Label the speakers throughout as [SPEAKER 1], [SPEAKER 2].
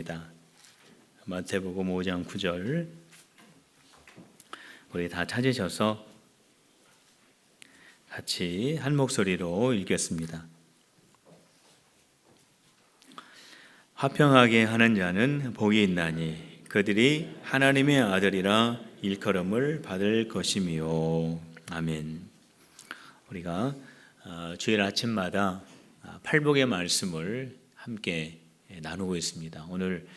[SPEAKER 1] 있습니다. 마태복음 5장 9절 우리 다 찾으셔서 같이 한 목소리로 읽겠습니다. 화평하게 하는 자는 복이 있나니 그들이 하나님의 아들이라 일컬음을 받을 것이미요. 아멘. 우리가 주일 아침마다 팔복의 말씀을 함께 나누고 있습니다. 오늘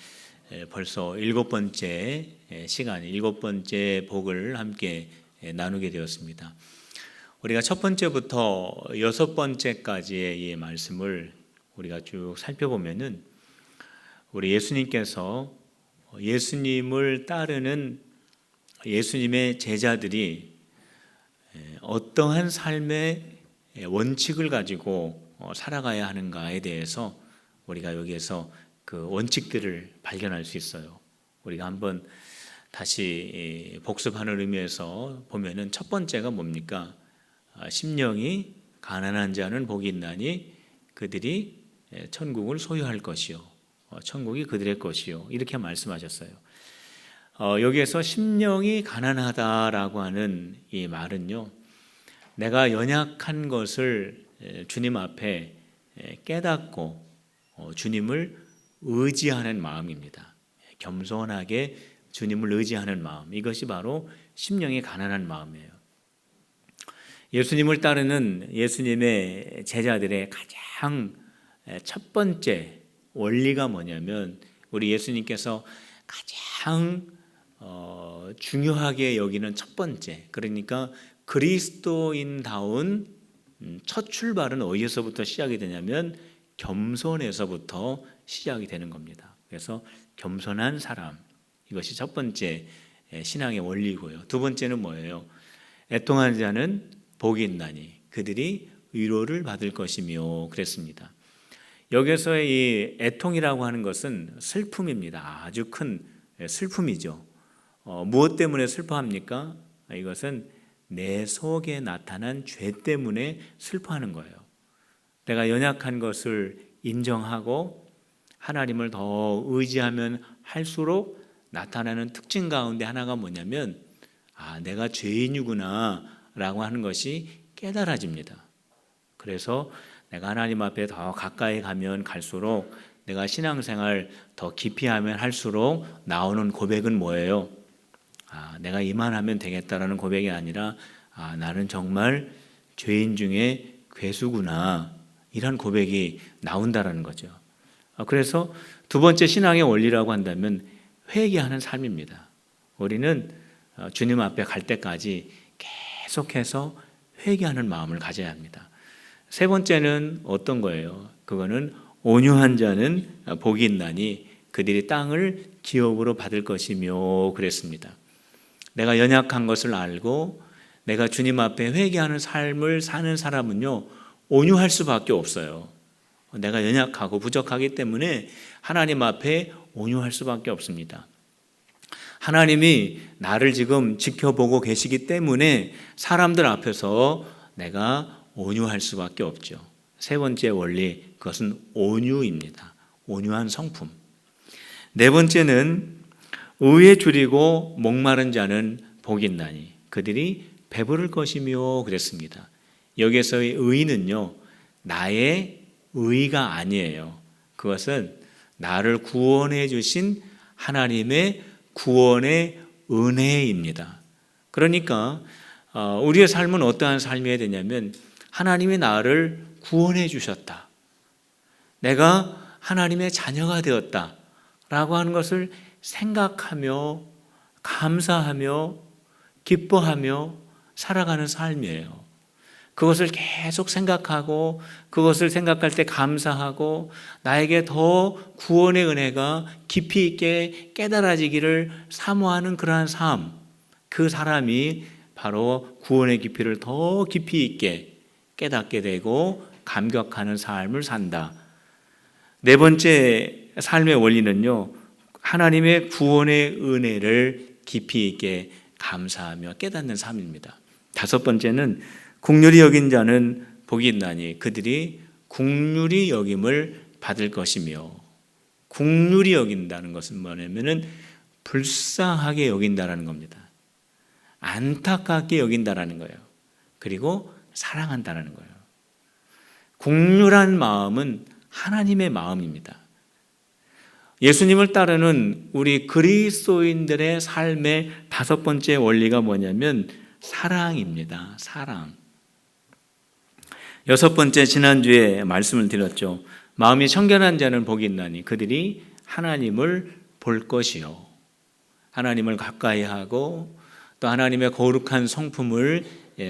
[SPEAKER 1] 벌써 7번째 시간, 7번째 복을 함께 나누게 되었습니다. 우리가 첫 번째부터 6번째까지의 이 말씀을 우리가 쭉 살펴보면은 우리 예수님께서 예수님을 따르는 예수님의 제자들이 어떠한 삶의 원칙을 가지고 살아가야 하는가에 대해서 우리가 여기에서 그 원칙들을 발견할 수 있어요. 우리가 한번 다시 복습하는 의미에서 보면은 첫 번째가 뭡니까? 심령이 가난한 자는 복이 있나니 그들이 천국을 소유할 것이요. 천국이 그들의 것이요. 이렇게 말씀하셨어요. 여기에서 심령이 가난하다라고 하는 이 말은요, 내가 연약한 것을 주님 앞에 깨닫고 주님을 의지하는 마음입니다. 겸손하게 주님을 의지하는 마음, 이것이 바로 심령이 가난한 마음이에요. 예수님을 따르는 예수님의 제자들의 가장 첫 번째 원리가 뭐냐면, 우리 예수님께서 가장 중요하게 여기는 첫 번째, 그러니까 그리스도인다운 첫 출발은 어디서부터 시작이 되냐면 겸손에서부터 시작이 되는 겁니다. 그래서 겸손한 사람, 이것이 첫 번째 신앙의 원리고요. 두 번째는 뭐예요? 애통하는 자는 복이 있나니 그들이 위로를 받을 것이며 그랬습니다. 여기서의 이 애통이라고 하는 것은 슬픔입니다. 아주 큰 슬픔이죠. 무엇 때문에 슬퍼합니까? 이것은 내 속에 나타난 죄 때문에 슬퍼하는 거예요. 내가 연약한 것을 인정하고 하나님을 더 의지하면 할수록 나타나는 특징 가운데 하나가 뭐냐면, 내가 죄인이구나 라고 하는 것이 깨달아집니다. 그래서 내가 하나님 앞에 더 가까이 가면 갈수록, 내가 신앙생활 더 깊이 하면 할수록 나오는 고백은 뭐예요? 내가 이만하면 되겠다라는 고백이 아니라 나는 정말 죄인 중에 괴수구나, 이런 고백이 나온다라는 거죠. 그래서 두 번째 신앙의 원리라고 한다면 회개하는 삶입니다. 우리는 주님 앞에 갈 때까지 계속해서 회개하는 마음을 가져야 합니다. 세 번째는 어떤 거예요? 그거는 온유한 자는 복이 있나니 그들이 땅을 기업으로 받을 것이며 그랬습니다. 내가 연약한 것을 알고 내가 주님 앞에 회개하는 삶을 사는 사람은요, 온유할 수밖에 없어요. 내가 연약하고 부족하기 때문에 하나님 앞에 온유할 수밖에 없습니다. 하나님이 나를 지금 지켜보고 계시기 때문에 사람들 앞에서 내가 온유할 수밖에 없죠. 세 번째 원리, 그것은 온유입니다. 온유한 성품. 네 번째는 의에 줄이고 목마른 자는 복이 있나니 그들이 배부를 것이며 그랬습니다. 여기서의 의는요, 나의 의가 아니에요. 그것은 나를 구원해 주신 하나님의 구원의 은혜입니다. 그러니까 우리의 삶은 어떠한 삶이어야 되냐면, 하나님이 나를 구원해 주셨다, 내가 하나님의 자녀가 되었다 라고 하는 것을 생각하며 감사하며 기뻐하며 살아가는 삶이에요. 그것을 계속 생각하고 그것을 생각할 때 감사하고 나에게 더 구원의 은혜가 깊이 있게 깨달아지기를 사모하는 그러한 삶, 그 사람이 바로 구원의 깊이를 더 깊이 있게 깨닫게 되고 감격하는 삶을 산다. 네 번째 삶의 원리는요, 하나님의 구원의 은혜를 깊이 있게 감사하며 깨닫는 삶입니다. 다섯 번째는 긍휼히 여긴 자는 복이 있나니 그들이 긍휼히 여김을 받을 것이며, 국률이 여긴다는 것은 뭐냐면은 불쌍하게 여긴다라는 겁니다. 안타깝게 여긴다라는 거예요. 그리고 사랑한다라는 거예요. 국률한 마음은 하나님의 마음입니다. 예수님을 따르는 우리 그리스도인들의 삶의 다섯 번째 원리가 뭐냐면 사랑입니다. 사랑. 여섯 번째, 지난주에 말씀을 드렸죠. 마음이 청결한 자는 복이 있나니 그들이 하나님을 볼 것이요. 하나님을 가까이 하고 또 하나님의 거룩한 성품을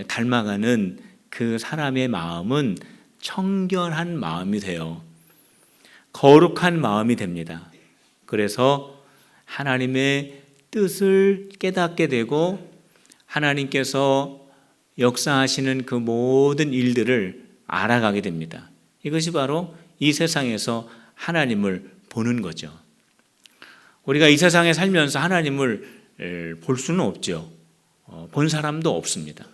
[SPEAKER 1] 닮아가는 그 사람의 마음은 청결한 마음이 돼요. 거룩한 마음이 됩니다. 그래서 하나님의 뜻을 깨닫게 되고 하나님께서 역사하시는 그 모든 일들을 알아가게 됩니다. 이것이 바로 이 세상에서 하나님을 보는 거죠. 우리가 이 세상에 살면서 하나님을 볼 수는 없죠. 본 사람도 없습니다.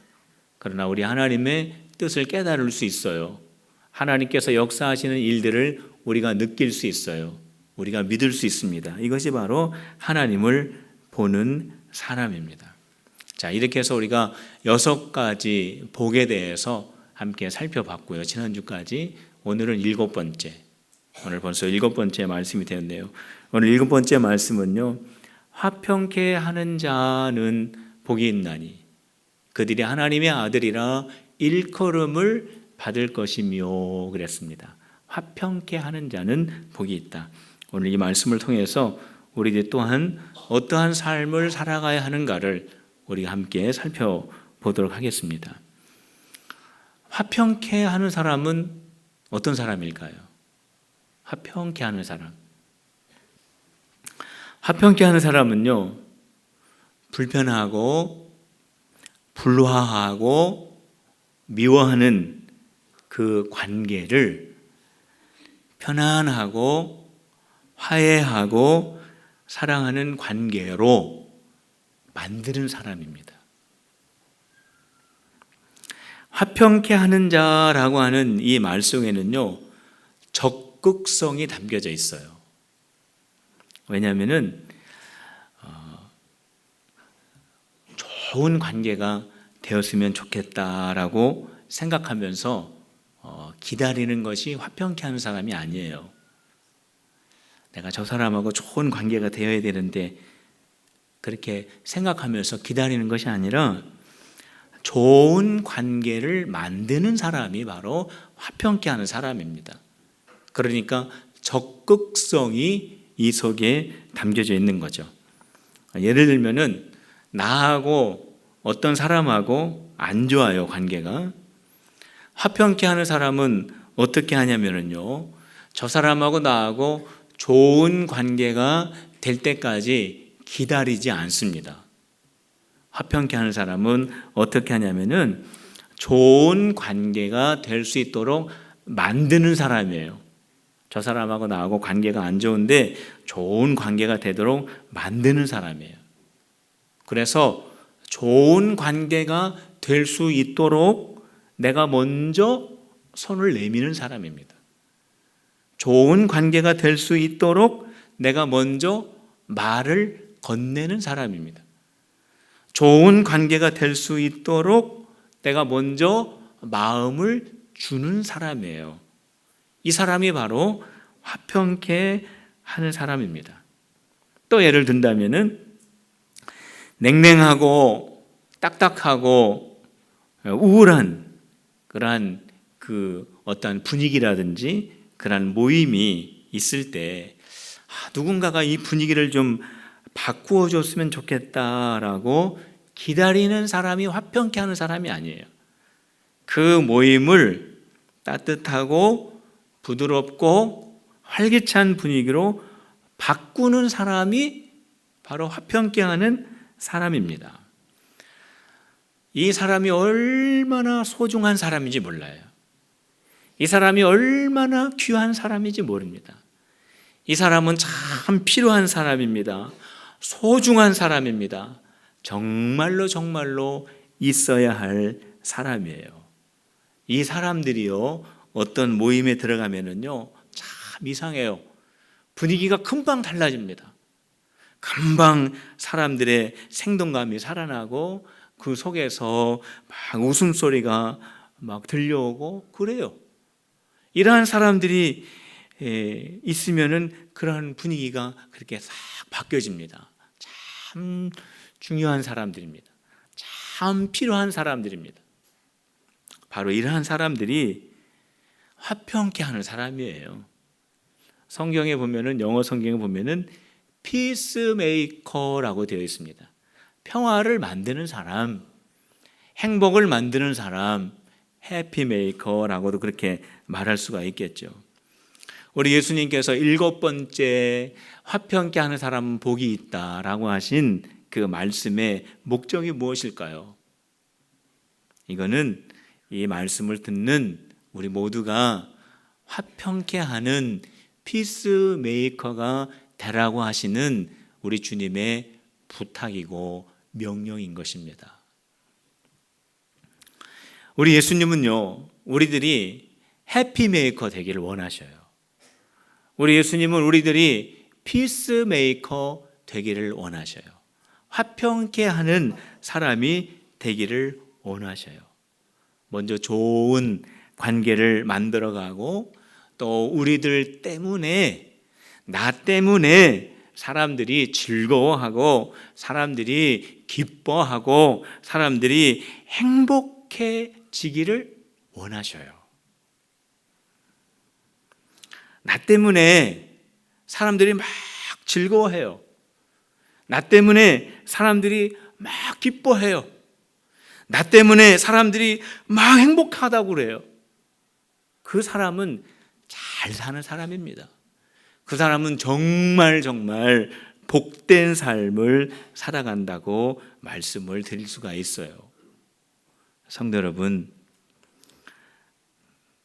[SPEAKER 1] 그러나 우리 하나님의 뜻을 깨달을 수 있어요. 하나님께서 역사하시는 일들을 우리가 느낄 수 있어요. 우리가 믿을 수 있습니다. 이것이 바로 하나님을 보는 사람입니다. 자, 이렇게 해서 우리가 6가지 복에 대해서 함께 살펴봤고요. 지난주까지. 오늘은 7번째. 오늘 벌써 7번째 말씀이 되었네요. 오늘 7번째 말씀은요. 화평케 하는 자는 복이 있나니 그들이 하나님의 아들이라 일컬음을 받을 것이며 그랬습니다. 화평케 하는 자는 복이 있다. 오늘 이 말씀을 통해서 우리들 또한 어떠한 삶을 살아가야 하는가를 우리가 함께 살펴보도록 하겠습니다. 화평케 하는 사람은 어떤 사람일까요? 화평케 하는 사람. 화평케 하는 사람은요, 불편하고 불화하고 미워하는 그 관계를 편안하고 화해하고 사랑하는 관계로 만드는 사람입니다. 화평케 하는 자라고 하는 이 말 속에는요, 적극성이 담겨져 있어요. 왜냐하면은 좋은 관계가 되었으면 좋겠다라고 생각하면서 기다리는 것이 화평케 하는 사람이 아니에요. 내가 저 사람하고 좋은 관계가 되어야 되는데 그렇게 생각하면서 기다리는 것이 아니라 좋은 관계를 만드는 사람이 바로 화평케 하는 사람입니다. 그러니까 적극성이 이 속에 담겨져 있는 거죠. 예를 들면은 나하고 어떤 사람하고 안 좋아요, 관계가. 화평케 하는 사람은 어떻게 하냐면요, 저 사람하고 나하고 좋은 관계가 될 때까지 기다리지 않습니다. 화평케 하는 사람은 어떻게 하냐면은 좋은 관계가 될 수 있도록 만드는 사람이에요. 저 사람하고 나하고 관계가 안 좋은데 좋은 관계가 되도록 만드는 사람이에요. 그래서 좋은 관계가 될 수 있도록 내가 먼저 손을 내미는 사람입니다. 좋은 관계가 될 수 있도록 내가 먼저 말을 건네는 사람입니다. 좋은 관계가 될 수 있도록 내가 먼저 마음을 주는 사람이에요. 이 사람이 바로 화평케 하는 사람입니다. 또 예를 든다면은 냉랭하고 딱딱하고 우울한 그러한 그 어떤 분위기라든지 그러한 모임이 있을 때 누군가가 이 분위기를 좀 바꾸어 줬으면 좋겠다라고 기다리는 사람이 화평케 하는 사람이 아니에요. 그 모임을 따뜻하고 부드럽고 활기찬 분위기로 바꾸는 사람이 바로 화평케 하는 사람입니다. 이 사람이 얼마나 소중한 사람인지 몰라요. 이 사람이 얼마나 귀한 사람인지 모릅니다. 이 사람은 참 필요한 사람입니다. 소중한 사람입니다. 정말로 정말로 있어야 할 사람이에요. 이 사람들이요, 어떤 모임에 들어가면은요, 참 이상해요. 분위기가 금방 달라집니다. 금방 사람들의 생동감이 살아나고 그 속에서 막 웃음소리가 막 들려오고 그래요. 이러한 사람들이 있으면은 그러한 분위기가 그렇게 싹 바뀌어집니다. 참 중요한 사람들입니다. 참 필요한 사람들입니다. 바로 이러한 사람들이 화평케 하는 사람이에요. 성경에 보면은, 영어 성경에 보면은 피스메이커라고 되어 있습니다. 평화를 만드는 사람, 행복을 만드는 사람, 해피메이커라고도 그렇게 말할 수가 있겠죠. 우리 예수님께서 7번째 화평케 하는 사람은 복이 있다라고 하신 그 말씀의 목적이 무엇일까요? 이거는 이 말씀을 듣는 우리 모두가 화평케 하는 피스메이커가 되라고 하시는 우리 주님의 부탁이고 명령인 것입니다. 우리 예수님은요, 우리들이 해피메이커 되기를 원하셔요. 우리 예수님은 우리들이 피스메이커 되기를 원하셔요. 화평케 하는 사람이 되기를 원하셔요. 먼저 좋은 관계를 만들어가고 또 우리들 때문에, 나 때문에 사람들이 즐거워하고 사람들이 기뻐하고 사람들이 행복해지기를 원하셔요. 나 때문에 사람들이 막 즐거워해요. 나 때문에 사람들이 막 기뻐해요. 나 때문에 사람들이 막 행복하다고 그래요. 그 사람은 잘 사는 사람입니다. 그 사람은 정말 복된 삶을 살아간다고 말씀을 드릴 수가 있어요. 성도 여러분,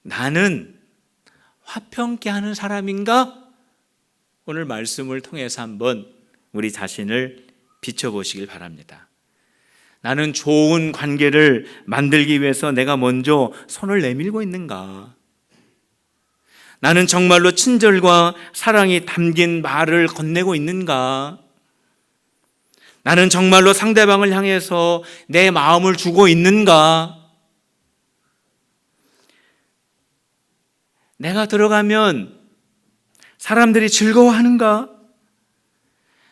[SPEAKER 1] 나는 화평케 하는 사람인가? 오늘 말씀을 통해서 한번 우리 자신을 비춰보시길 바랍니다. 나는 좋은 관계를 만들기 위해서 내가 먼저 손을 내밀고 있는가? 나는 정말로 친절과 사랑이 담긴 말을 건네고 있는가? 나는 정말로 상대방을 향해서 내 마음을 주고 있는가? 내가 들어가면 사람들이 즐거워하는가?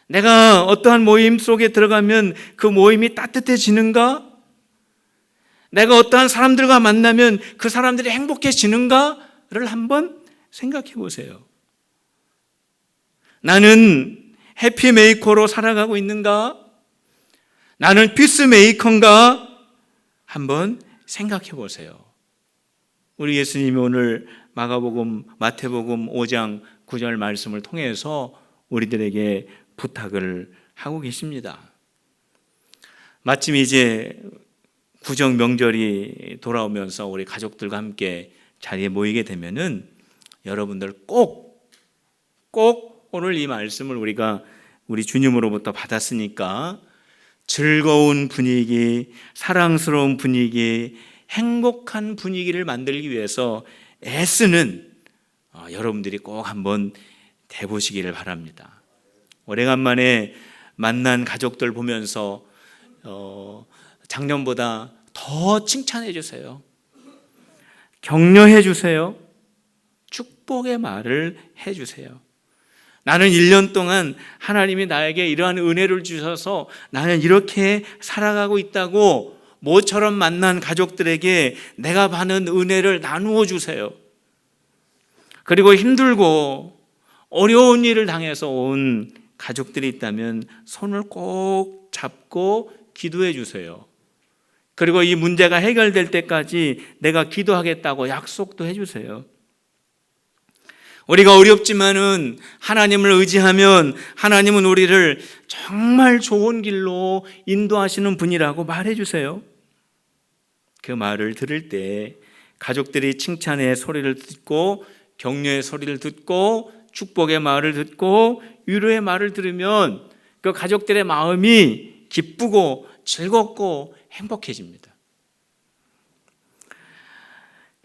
[SPEAKER 1] 내가 어떠한 모임 속에 들어가면 그 모임이 따뜻해지는가? 내가 어떠한 사람들과 만나면 그 사람들이 행복해지는가를 한번 생각해 보세요. 나는 해피메이커로 살아가고 있는가? 나는 피스메이커인가? 한번 생각해 보세요. 우리 예수님이 오늘 마가복음, 마태복음 5장 9절 말씀을 통해서 우리들에게 부탁을 하고 계십니다. 마침 이제 구정 명절이 돌아오면서 우리 가족들과 함께 자리에 모이게 되면은 여러분들 꼭 오늘 이 말씀을 우리가 우리 주님으로부터 받았으니까 즐거운 분위기, 사랑스러운 분위기, 행복한 분위기를 만들기 위해서 애쓰는 여러분들이 꼭 한번 돼보시기를 바랍니다. 오래간만에 만난 가족들 보면서 작년보다 더 칭찬해 주세요. 격려해 주세요. 축복의 말을 해 주세요. 나는 1년 동안 하나님이 나에게 이러한 은혜를 주셔서 나는 이렇게 살아가고 있다고 모처럼 만난 가족들에게 내가 받는 은혜를 나누어 주세요. 그리고 힘들고 어려운 일을 당해서 온 가족들이 있다면 손을 꼭 잡고 기도해 주세요. 그리고 이 문제가 해결될 때까지 내가 기도하겠다고 약속도 해 주세요. 우리가 어렵지만은 하나님을 의지하면 하나님은 우리를 정말 좋은 길로 인도하시는 분이라고 말해 주세요. 그 말을 들을 때 가족들이 칭찬의 소리를 듣고 격려의 소리를 듣고 축복의 말을 듣고 위로의 말을 들으면 그 가족들의 마음이 기쁘고 즐겁고 행복해집니다.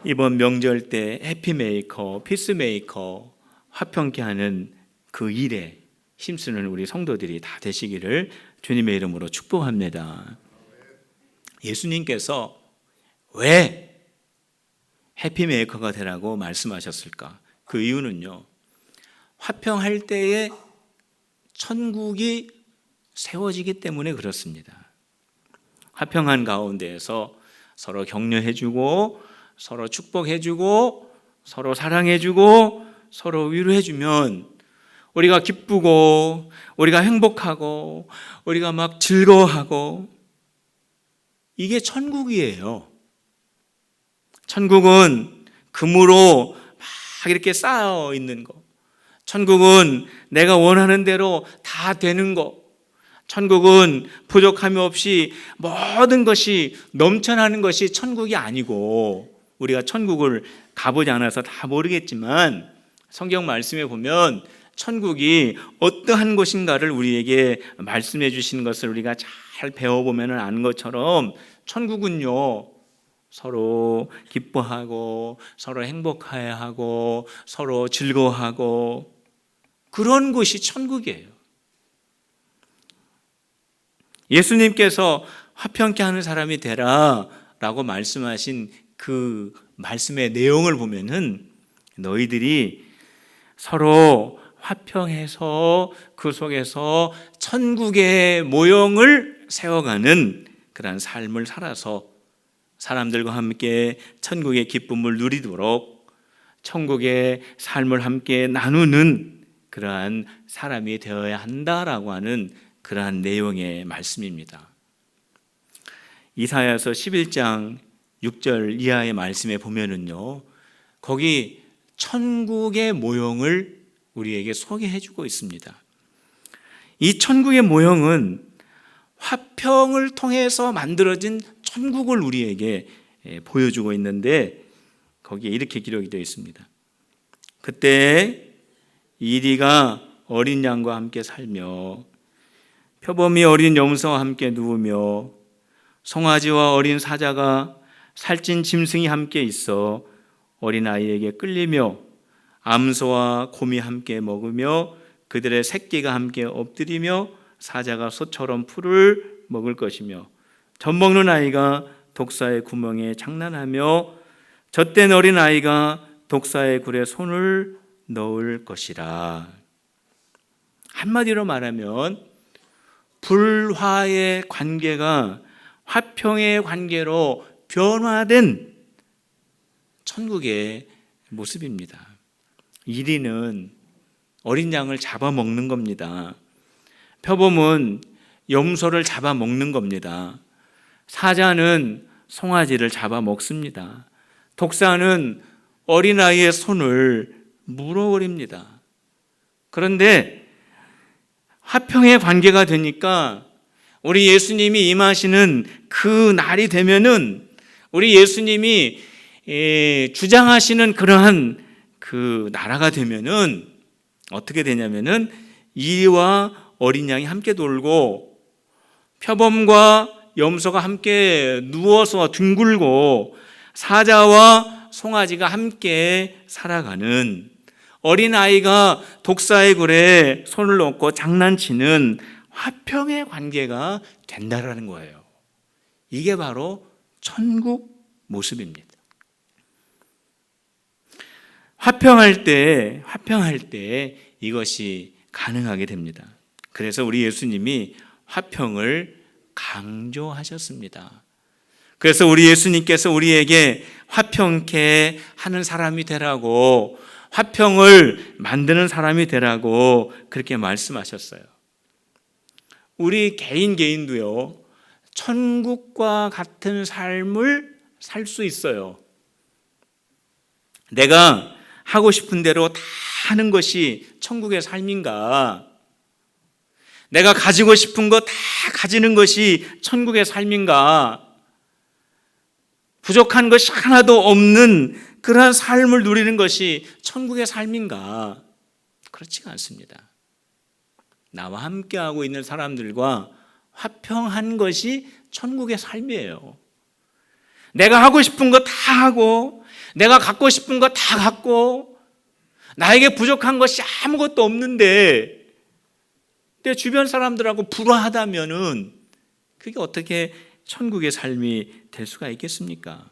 [SPEAKER 1] 이번 명절 때 해피메이커, 피스메이커, 화평케 하는 그 일에 힘쓰는 우리 성도들이 다 되시기를 주님의 이름으로 축복합니다. 예수님께서 왜 해피메이커가 되라고 말씀하셨을까? 그 이유는요, 화평할 때에 천국이 세워지기 때문에 그렇습니다. 화평한 가운데에서 서로 격려해주고 서로 축복해주고 서로 사랑해주고 서로 위로해주면 우리가 기쁘고 우리가 행복하고 우리가 막 즐거워하고, 이게 천국이에요. 천국은 금으로 막 이렇게 쌓여 있는 거, 천국은 내가 원하는 대로 다 되는 거, 천국은 부족함이 없이 모든 것이 넘쳐나는 것이 천국이 아니고, 우리가 천국을 가보지 않아서 다 모르겠지만 성경 말씀에 보면 천국이 어떠한 곳인가를 우리에게 말씀해 주시는 것을 우리가 잘 배워보면 아는 것처럼, 천국은요, 서로 기뻐하고 서로 행복해하고 서로 즐거워하고 그런 곳이 천국이에요. 예수님께서 화평케 하는 사람이 되라 라고 말씀하신 그 말씀의 내용을 보면은 너희들이 서로 화평해서 그 속에서 천국의 모형을 세워가는 그러한 삶을 살아서 사람들과 함께 천국의 기쁨을 누리도록 천국의 삶을 함께 나누는 그러한 사람이 되어야 한다라고 하는 그러한 내용의 말씀입니다. 이사야서 11장 6절 이하의 말씀에 보면은요, 거기 천국의 모형을 우리에게 소개해 주고 있습니다. 이 천국의 모형은 화평을 통해서 만들어진 천국을 우리에게 보여주고 있는데, 거기에 이렇게 기록이 되어 있습니다. 그때 이리가 어린 양과 함께 살며 표범이 어린 염소와 함께 누우며 송아지와 어린 사자가 살찐 짐승이 함께 있어 어린아이에게 끌리며 암소와 곰이 함께 먹으며 그들의 새끼가 함께 엎드리며 사자가 소처럼 풀을 먹을 것이며 젖 먹는 아이가 독사의 구멍에 장난하며 젖된 어린아이가 독사의 굴에 손을 넣을 것이라. 한마디로 말하면 불화의 관계가 화평의 관계로 변화된 천국의 모습입니다. 이리는 어린 양을 잡아먹는 겁니다. 표범은 염소를 잡아먹는 겁니다. 사자는 송아지를 잡아먹습니다. 독사는 어린아이의 손을 물어버립니다. 그런데 화평의 관계가 되니까 우리 예수님이 임하시는 그 날이 되면은, 우리 예수님이 주장하시는 그러한 그 나라가 되면은 어떻게 되냐면은 이와 어린 양이 함께 놀고 표범과 염소가 함께 누워서 뒹굴고 사자와 송아지가 함께 살아가는, 어린아이가 독사의 굴에 손을 넣고 장난치는 화평의 관계가 된다라는 거예요. 이게 바로 천국 모습입니다. 화평할 때 이것이 가능하게 됩니다. 그래서 우리 예수님이 화평을 강조하셨습니다. 그래서 우리 예수님께서 우리에게 화평케 하는 사람이 되라고, 화평을 만드는 사람이 되라고 그렇게 말씀하셨어요. 우리 개인도요, 천국과 같은 삶을 살 수 있어요. 내가 하고 싶은 대로 다 하는 것이 천국의 삶인가? 내가 가지고 싶은 거 다 가지는 것이 천국의 삶인가? 부족한 것이 하나도 없는 그러한 삶을 누리는 것이 천국의 삶인가? 그렇지가 않습니다. 나와 함께하고 있는 사람들과 화평한 것이 천국의 삶이에요. 내가 하고 싶은 거 다 하고, 내가 갖고 싶은 거 다 갖고, 나에게 부족한 것이 아무것도 없는데 내 주변 사람들하고 불화하다면은 그게 어떻게 천국의 삶이 될 수가 있겠습니까?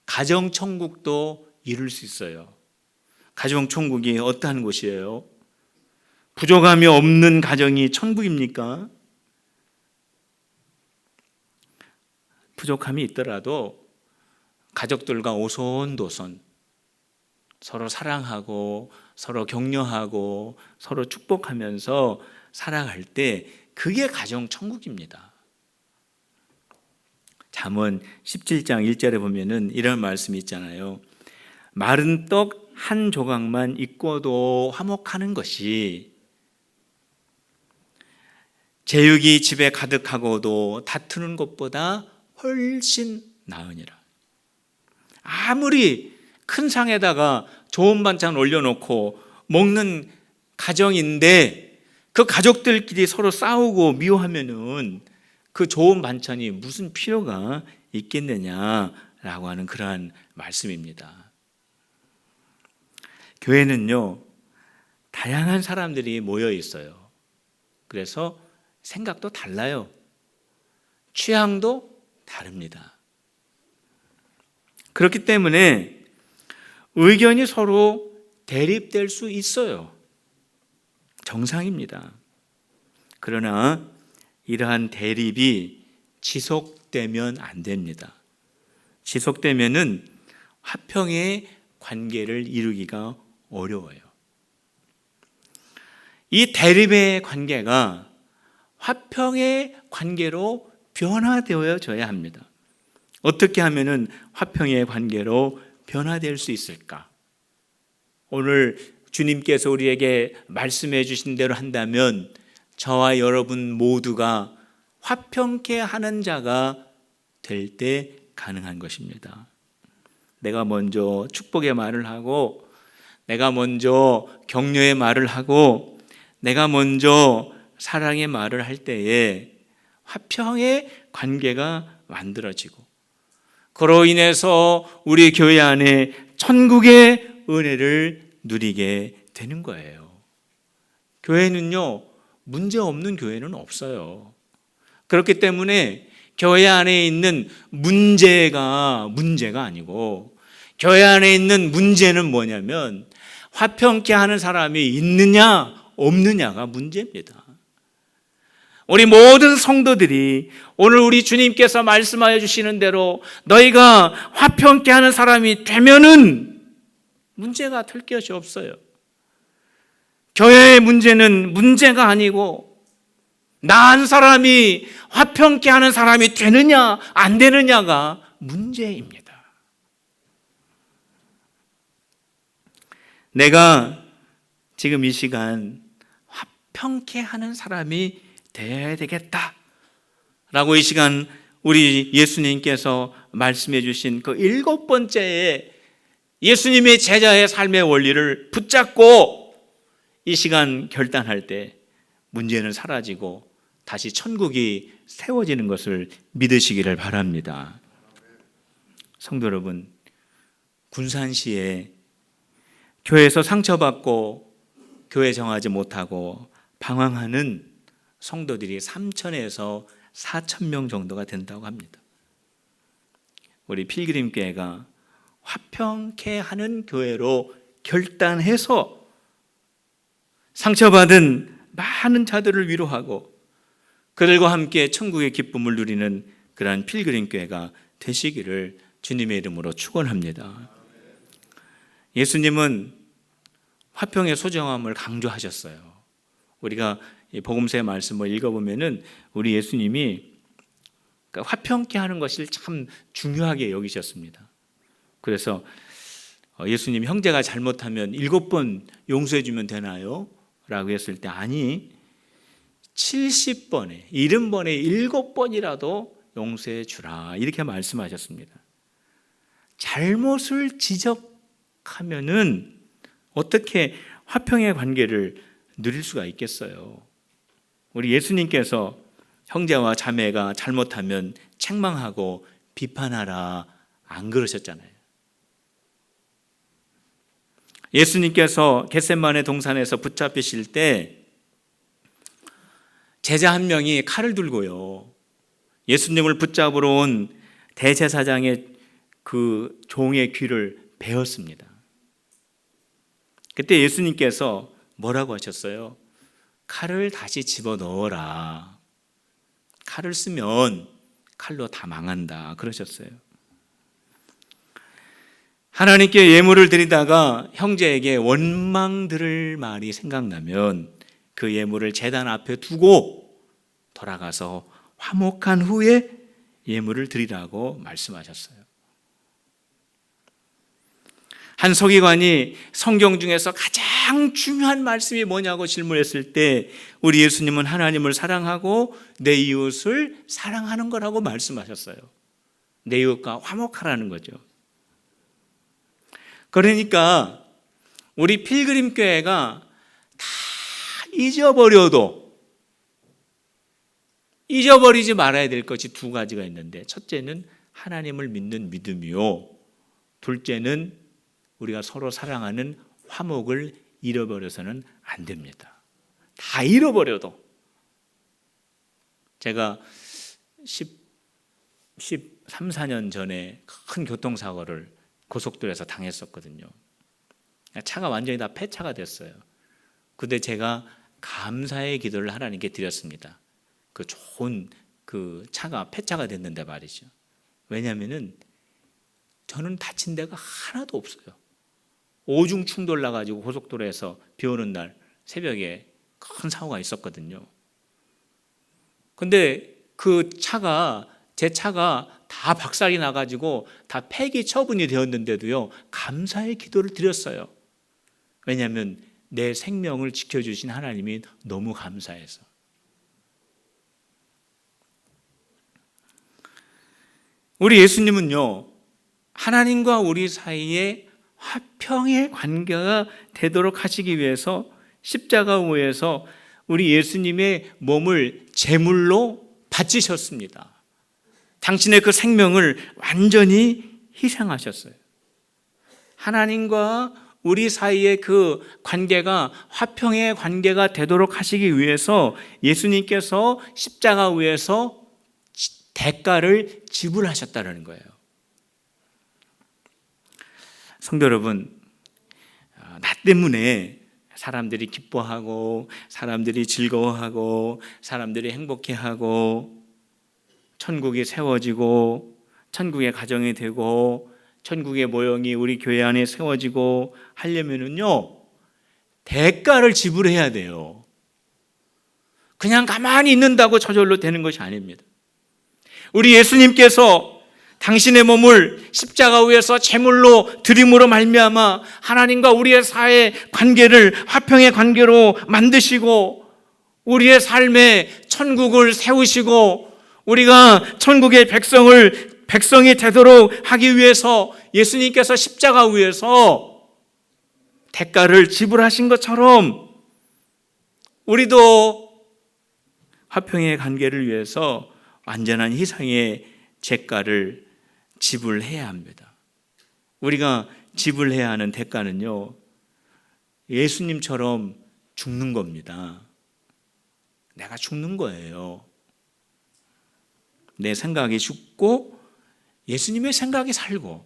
[SPEAKER 1] 가정천국도 이룰 수 있어요. 가정천국이 어떠한 곳이에요? 부족함이 없는 가정이 천국입니까? 부족함이 있더라도 가족들과 오손도손 서로 사랑하고 서로 격려하고 서로 축복하면서 살아갈 때 그게 가정천국입니다. 잠언 17장 1절에 보면은 이런 말씀이 있잖아요. 마른 떡 한 조각만 익고도 화목하는 것이 제육이 집에 가득하고도 다투는 것보다 훨씬 나으니라. 아무리 큰 상에다가 좋은 반찬 올려놓고 먹는 가정인데 그 가족들끼리 서로 싸우고 미워하면은 그 좋은 반찬이 무슨 필요가 있겠느냐라고 하는 그러한 말씀입니다. 교회는요, 다양한 사람들이 모여 있어요. 그래서 생각도 달라요. 취향도 다릅니다. 그렇기 때문에 의견이 서로 대립될 수 있어요. 정상입니다. 그러나 이러한 대립이 지속되면 안 됩니다. 지속되면은 화평의 관계를 이루기가 어려워요. 이 대립의 관계가 화평의 관계로 변화되어져야 합니다. 어떻게 하면은 화평의 관계로 변화될 수 있을까? 오늘 주님께서 우리에게 말씀해 주신 대로 한다면 저와 여러분 모두가 화평케 하는 자가 될 때 가능한 것입니다. 내가 먼저 축복의 말을 하고, 내가 먼저 격려의 말을 하고, 내가 먼저 사랑의 말을 할 때에 화평의 관계가 만들어지고, 그로 인해서 우리 교회 안에 천국의 은혜를 누리게 되는 거예요. 교회는요, 문제 없는 교회는 없어요. 그렇기 때문에 교회 안에 있는 문제가 아니고, 교회 안에 있는 문제는 뭐냐면 화평케 하는 사람이 있느냐 없느냐가 문제입니다. 우리 모든 성도들이 오늘 우리 주님께서 말씀하여 주시는 대로 너희가 화평케 하는 사람이 되면은 문제가 될 것이 없어요. 교회의 문제는 문제가 아니고 나 한 사람이 화평케 하는 사람이 되느냐 안 되느냐가 문제입니다. 내가 지금 이 시간 화평케 하는 사람이 되어야 되겠다라고 이 시간 우리 예수님께서 말씀해 주신 그 7번째의 예수님의 제자의 삶의 원리를 붙잡고 이 시간 결단할 때 문제는 사라지고 다시 천국이 세워지는 것을 믿으시기를 바랍니다. 성도 여러분, 군산시에 교회에서 상처받고 교회 정하지 못하고 방황하는 성도들이 3,000에서 4,000명 정도가 된다고 합니다. 우리 필그림교회가 화평케 하는 교회로 결단해서 상처받은 많은 자들을 위로하고 그들과 함께 천국의 기쁨을 누리는 그러한 필그림교회가 되시기를 주님의 이름으로 축원합니다. 예수님은 화평의 소중함을 강조하셨어요. 우리가 복음서의 말씀을 읽어보면은 우리 예수님이 화평케 하는 것을 참 중요하게 여기셨습니다. 그래서 예수님 형제가 잘못하면 7번 용서해 주면 되나요? 라고 했을 때 아니 70번에 70번에 7번이라도 용서해 주라 이렇게 말씀하셨습니다. 잘못을 지적하면은 어떻게 화평의 관계를 누릴 수가 있겠어요? 우리 예수님께서 형제와 자매가 잘못하면 책망하고 비판하라 안 그러셨잖아요. 예수님께서 겟세마네 동산에서 붙잡히실 때 제자 한 명이 칼을 들고요, 예수님을 붙잡으러 온 대제사장의 그 종의 귀를 베었습니다. 그때 예수님께서 뭐라고 하셨어요? 칼을 다시 집어넣어라. 칼을 쓰면 칼로 다 망한다 그러셨어요. 하나님께 예물을 드리다가 형제에게 원망 들을 말이 생각나면 그 예물을 제단 앞에 두고 돌아가서 화목한 후에 예물을 드리라고 말씀하셨어요. 한 서기관이 성경 중에서 가장 중요한 말씀이 뭐냐고 질문했을 때 우리 예수님은 하나님을 사랑하고 내 이웃을 사랑하는 거라고 말씀하셨어요. 내 이웃과 화목하라는 거죠. 그러니까 우리 필그림 교회가 다 잊어버리지 말아야 될 것이 두 가지가 있는데, 첫째는 하나님을 믿는 믿음이요, 둘째는 우리가 서로 사랑하는 화목을 잃어버려서는 안 됩니다. 다 잃어버려도. 제가 13, 14년 전에 큰 교통사고를 고속도로에서 당했었거든요. 차가 완전히 다 폐차가 됐어요. 그때 제가 감사의 기도를 하나님께 드렸습니다. 그 좋은 그 차가 폐차가 됐는데 말이죠. 왜냐하면은 저는 다친 데가 하나도 없어요. 오중 충돌 나가지고 고속도로에서 비 오는 날 새벽에 큰 사고가 있었거든요. 근데 그 차가, 제 차가 다 박살이 나가지고 다 폐기 처분이 되었는데도요, 감사의 기도를 드렸어요. 왜냐하면 내 생명을 지켜주신 하나님이 너무 감사해서. 우리 예수님은요, 하나님과 우리 사이에 화평의 관계가 되도록 하시기 위해서 십자가 위에서 우리 예수님의 몸을 제물로 바치셨습니다. 당신의 그 생명을 완전히 희생하셨어요. 하나님과 우리 사이의 그 관계가 화평의 관계가 되도록 하시기 위해서 예수님께서 십자가 위에서 대가를 지불하셨다는 거예요. 성도 여러분, 나 때문에 사람들이 기뻐하고 사람들이 즐거워하고 사람들이 행복해하고 천국이 세워지고 천국의 가정이 되고 천국의 모형이 우리 교회 안에 세워지고 하려면은요, 대가를 지불해야 돼요. 그냥 가만히 있는다고 저절로 되는 것이 아닙니다. 우리 예수님께서 당신의 몸을 십자가 위에서 제물로 드림으로 말미암아 하나님과 우리의 사이의 관계를 화평의 관계로 만드시고 우리의 삶에 천국을 세우시고 우리가 천국의 백성이 되도록 하기 위해서 예수님께서 십자가 위에서 대가를 지불하신 것처럼 우리도 화평의 관계를 위해서 완전한 희생의 대가를 지불해야 합니다. 우리가 지불해야 하는 대가는요, 예수님처럼 죽는 겁니다. 내가 죽는 거예요. 내 생각이 죽고 예수님의 생각이 살고,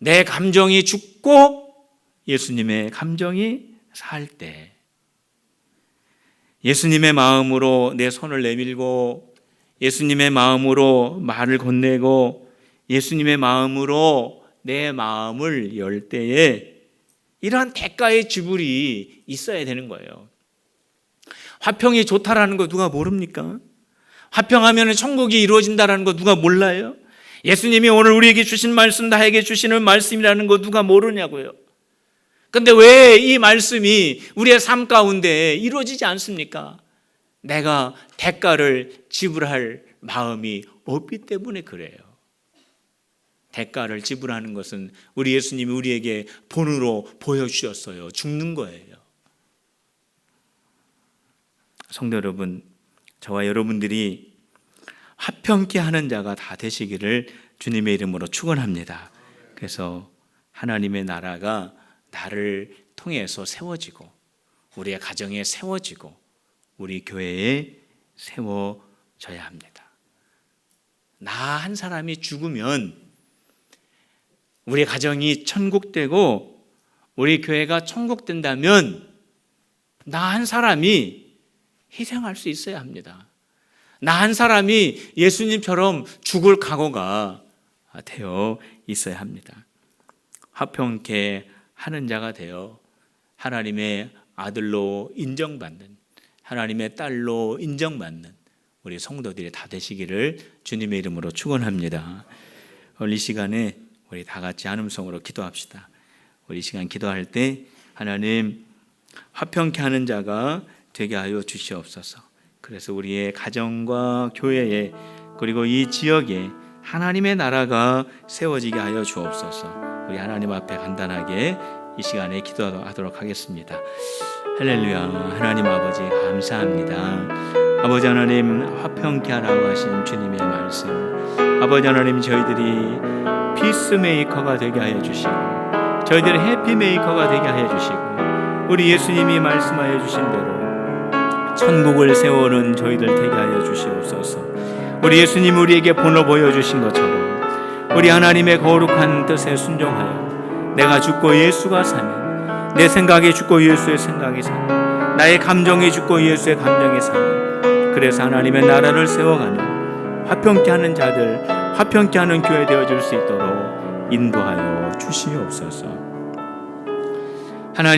[SPEAKER 1] 내 감정이 죽고 예수님의 감정이 살 때, 예수님의 마음으로 내 손을 내밀고 예수님의 마음으로 말을 건네고 예수님의 마음으로 내 마음을 열 때에 이러한 대가의 지불이 있어야 되는 거예요. 화평이 좋다라는 거 누가 모릅니까? 화평하면 천국이 이루어진다는 거 누가 몰라요? 예수님이 오늘 우리에게 주신 말씀, 나에게 주시는 말씀이라는 거 누가 모르냐고요. 근데 왜 이 말씀이 우리의 삶 가운데 이루어지지 않습니까? 내가 대가를 지불할 마음이 없기 때문에 그래요. 대가를 지불하는 것은 우리 예수님이 우리에게 본으로 보여주셨어요. 죽는 거예요. 성도 여러분, 저와 여러분들이 화평케 하는 자가 다 되시기를 주님의 이름으로 축원합니다. 그래서 하나님의 나라가 나를 통해서 세워지고 우리의 가정에 세워지고 우리 교회에 세워져야 합니다. 나 한 사람이 죽으면 우리 가정이 천국되고 우리 교회가 천국된다면 나 한 사람이 희생할 수 있어야 합니다. 나 한 사람이 예수님처럼 죽을 각오가 되어 있어야 합니다. 화평케 하는 자가 되어 하나님의 아들로 인정받는, 하나님의 딸로 인정받는 우리 성도들이 다 되시기를 주님의 이름으로 축원합니다. 오늘 이 시간에 우리 다 같이 한음성으로 기도합시다. 우리 이 시간 기도할 때 하나님 화평케 하는 자가 되게 하여 주시옵소서. 그래서 우리의 가정과 교회에 그리고 이 지역에 하나님의 나라가 세워지게 하여 주옵소서. 우리 하나님 앞에 간단하게 이 시간에 기도하도록 하겠습니다. 할렐루야. 하나님 아버지 감사합니다. 아버지 하나님 화평케 하라고 하신 주님의 말씀, 아버지 하나님 저희들이 피스메이커가 되게 하여 주시고 저희들이 해피메이커가 되게 하여 주시고 우리 예수님이 말씀하여 주신 대로 천국을 세우는 저희들 되게 하여 주시옵소서. 우리 예수님 우리에게 본을 보여주신 것처럼 우리 하나님의 거룩한 뜻에 순종하여 내가 죽고 예수가 사면, 내 생각이 죽고 예수의 생각이 사면, 나의 감정이 죽고 예수의 감정이 사면, 그래서 하나님의 나라를 세워가는 화평케 하는 자들, 화평케 하는 교회 되어줄 수 있도록 인도하여 주시옵소서. 하나님